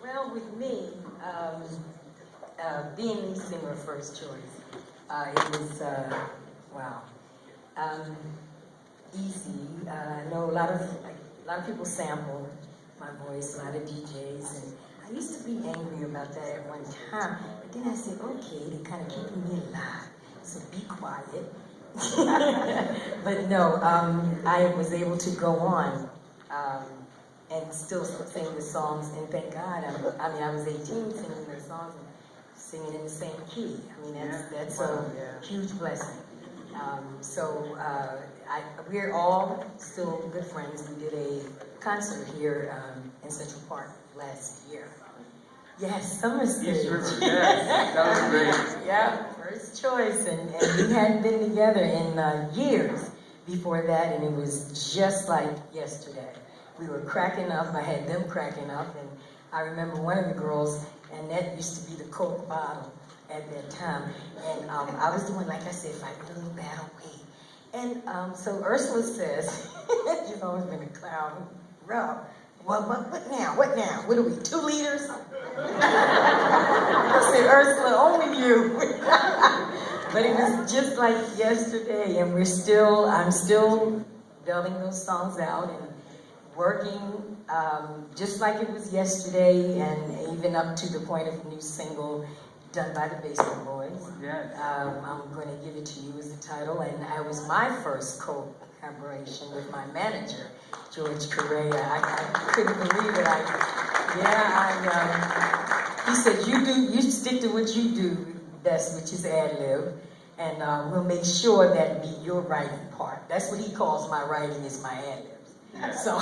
Well, with me, being lead singer first choice, it was, wow, easy. I know a lot of people sample my voice, a lot of DJs, and I used to be angry about that at one time, but then I said, okay, they're kind of keeping me alive, so be quiet. But no, I was able to go on and still sing the songs, and thank God. I was 18 singing the songs and singing in the same key. I mean, that's a huge blessing. We're all still good friends. We did a concert here in Central Park last year. Yes, Summer Stage. East River, yes, that was great. Yeah, first choice, and we hadn't been together in years before that, and it was just like yesterday. We were cracking up, I had them cracking up, and I remember one of the girls, and that used to be the Coke bottle at that time, and I was doing, like I said, fight a little battle weight. And so Ursula says, she's always been a clown, Rob, well, what now? What are we, 2 liters? I said, Ursula, only you. But it was just like yesterday, and I'm still belting those songs out and working just like it was yesterday, and even up to the point of a new single done by the Basement Boys. Yes. I'm going to give it to you as the title, and I was my first collaboration with my manager, George Correa. I couldn't believe it. He said, you stick to what you do best, which is ad-lib, and we'll make sure that be your writing part. That's what he calls my writing, is my ad-libs. So,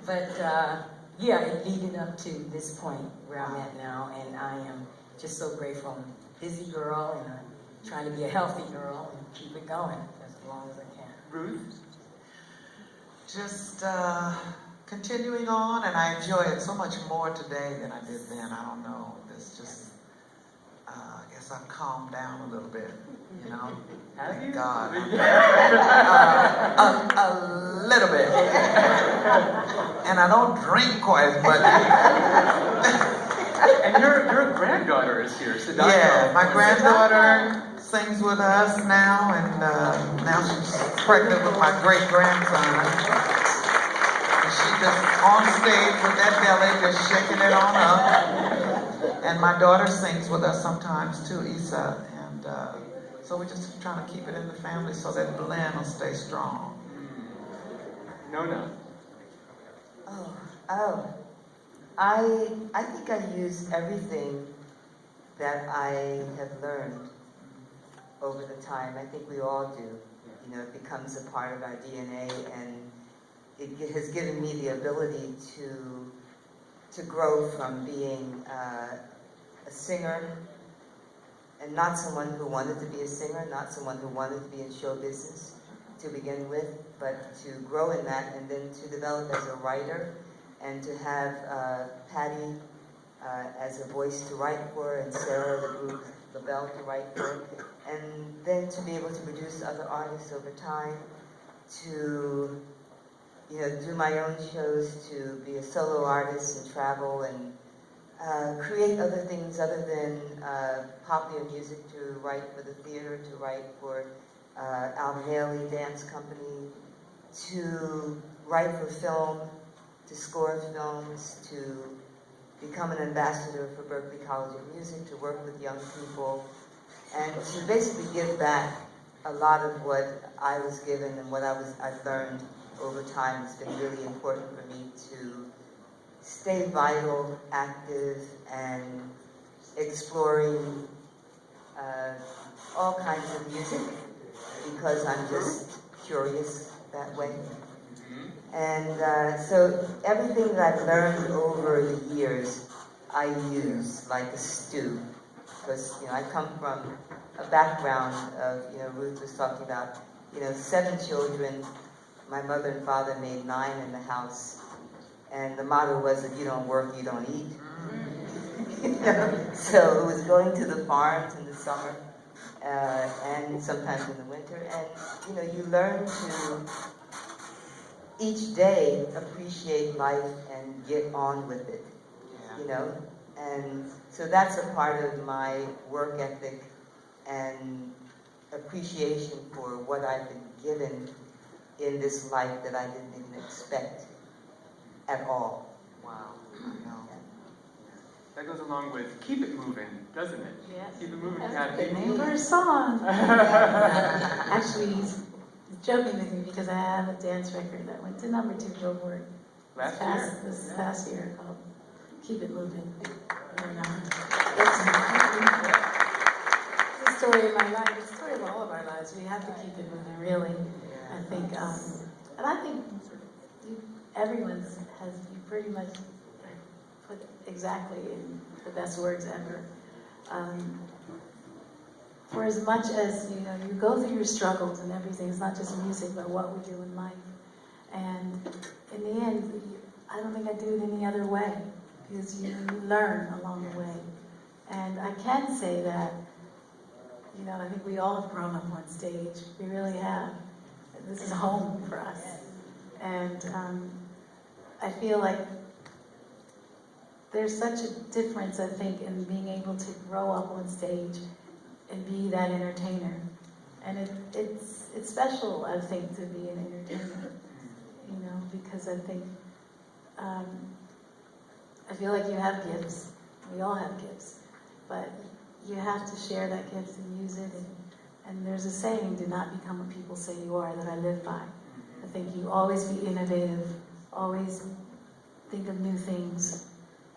but it leading up to this point where I'm at now, and I am just so grateful. I'm a busy girl, and I'm trying to be a healthy girl and keep it going as long as I can. Ruth? Just continuing on, and I enjoy it so much more today than I did then. I don't know. It's just, I guess I've calmed down a little bit, you know. Have you? God. A little bit. And I don't drink quite as much. And your granddaughter is here, Sadako. Yeah, my granddaughter sings with us now, and now she's pregnant with my great-grandson. And she just on stage with that belly, just shaking it on up. And my daughter sings with us sometimes too, Issa. And so we're just trying to keep it in the family so that blend will stay strong. Nona. I think I use everything that I have learned over the time. I think we all do. You know, it becomes a part of our DNA, and it has given me the ability to grow from being a singer, and not someone who wanted to be a singer, not someone who wanted to be in show business to begin with, but to grow in that, and then to develop as a writer, and to have Patty as a voice to write for, and Sarah, the group, LaBelle, to write for, and then to be able to produce other artists over time, to do my own shows, to be a solo artist and travel and create other things other than popular music, to write for the theater, to write for Alvin Ailey Dance Company, to write for film, to score films, to become an ambassador for Berklee College of Music, to work with young people, and to basically give back a lot of what I was given and what I've learned over time. It's been really important for me to stay vital, active, and exploring all kinds of music, because I'm just curious that way. And so everything that I've learned over the years, I use like a stew. Because, I come from a background of, Ruth was talking about, 7 children. My mother and father made 9 in the house. And the motto was, if you don't work, you don't eat. So it was going to the farms in the summer, and sometimes in the winter. And, you learn to each day appreciate life and get on with it. you know? And so that's a part of my work ethic and appreciation for what I've been given in this life that I didn't even expect at all. Wow. That goes along with Keep It Moving, doesn't it? Yes. Keep It Moving That's Academy. the name of our song. Actually, he's joking with me because I have a dance record that went to #2 Billboard Last this past year called Keep It Moving. And, it's the story of my life. It's the story of all of our lives. We have to keep it moving, really. I think, and I think everyone's has you pretty much put exactly in the best words ever. For as much as you go through your struggles and everything, it's not just music, but what we do in life. And in the end, I don't think I do it any other way, because you learn along the way. And I can say that, I think we all have grown up on stage. We really have. This is home for us. And I feel like there's such a difference, I think, in being able to grow up on stage and be that entertainer. And it's special, I think, to be an entertainer, because I think, I feel like you have gifts. We all have gifts. But you have to share that gift and use it. And there's a saying, do not become what people say you are, that I live by. I think you always be innovative, always think of new things,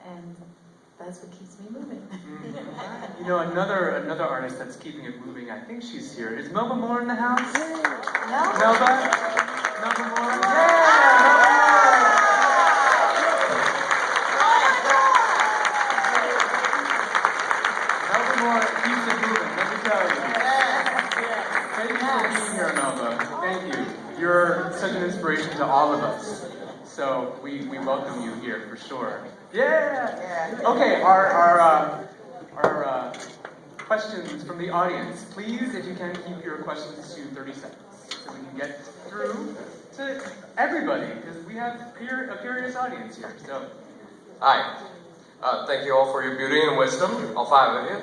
and that's what keeps me moving. Another artist that's keeping it moving, I think she's here. Is Melba Moore in the house? No? Melba? Melba Moore? Yeah! Melba Moore keeps it moving, let me tell you. Thank you for being here, Melba. Thank you. You're such an inspiration to all of us. So we welcome you here for sure. Yeah! Okay, our questions from the audience. Please, if you can, keep your questions to 30 seconds so we can get through to everybody, because we have a curious audience here. So, hi. Thank you all for your beauty and wisdom, all 5 of you.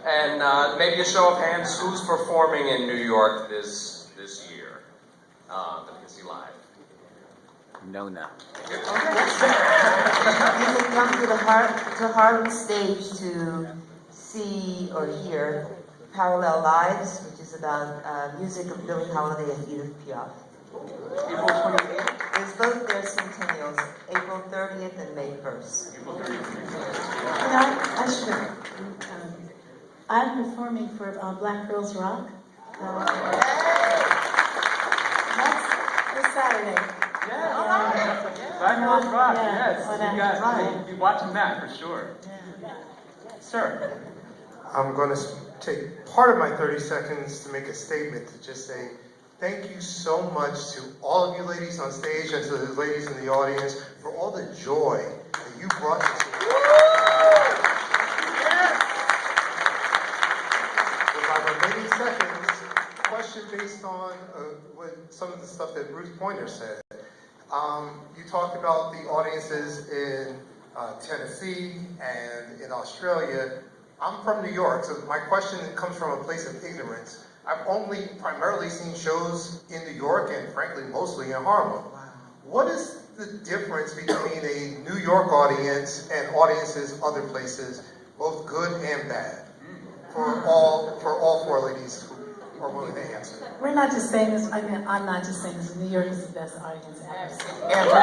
And maybe a show of hands, who's performing in New York this year that we can see live? Nona. You can come to Harlem Stage to see or hear Parallel Lives, which is about music of Billie Holiday and Edith Piaf. April 28th. There's both their centennials, April 30th and May 1st. April 30th. I should. I'm performing for Black Girls Rock. That's this Saturday. Black Girls Rock, Yeah, yes. You're watching that for sure. Sir. I'm going to take part of my 30 seconds to make a statement to just say thank you so much to all of you ladies on stage and to the ladies in the audience for all the joy that you brought to With my remaining seconds, question based on some of the stuff that Ruth Pointer said. You talked about the audiences in Tennessee and in Australia. I'm from New York, so my question comes from a place of ignorance. I've only primarily seen shows in New York and frankly mostly in Harlem. What is the difference between a New York audience and audiences other places, both good and bad? For all 4 ladies who are willing to answer. We're not just saying this, I'm not just saying this, New York is the best audience ever.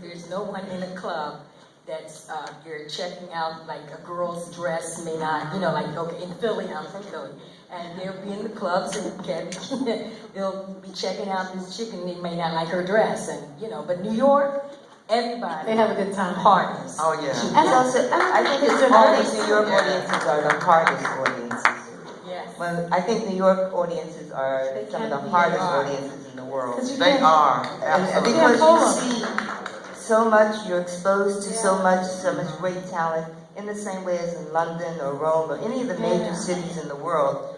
There's no one in a club that's you're checking out like a girl's dress may not, okay, in Philly, I'm from Philly, and they'll be in the clubs and they'll be checking out this chick and they may not like her dress, and but New York, everybody They have a good time. parties. Oh yeah. And also, I think it's always New York audiences are the hardest audiences. Yes. Well, I think New York audiences are They some of can the be hardest hard. audiences in the world. Because you They can't- are, And absolutely. because you see so much, you're exposed to so much great talent in the same way as in London or Rome or any of the major cities in the world.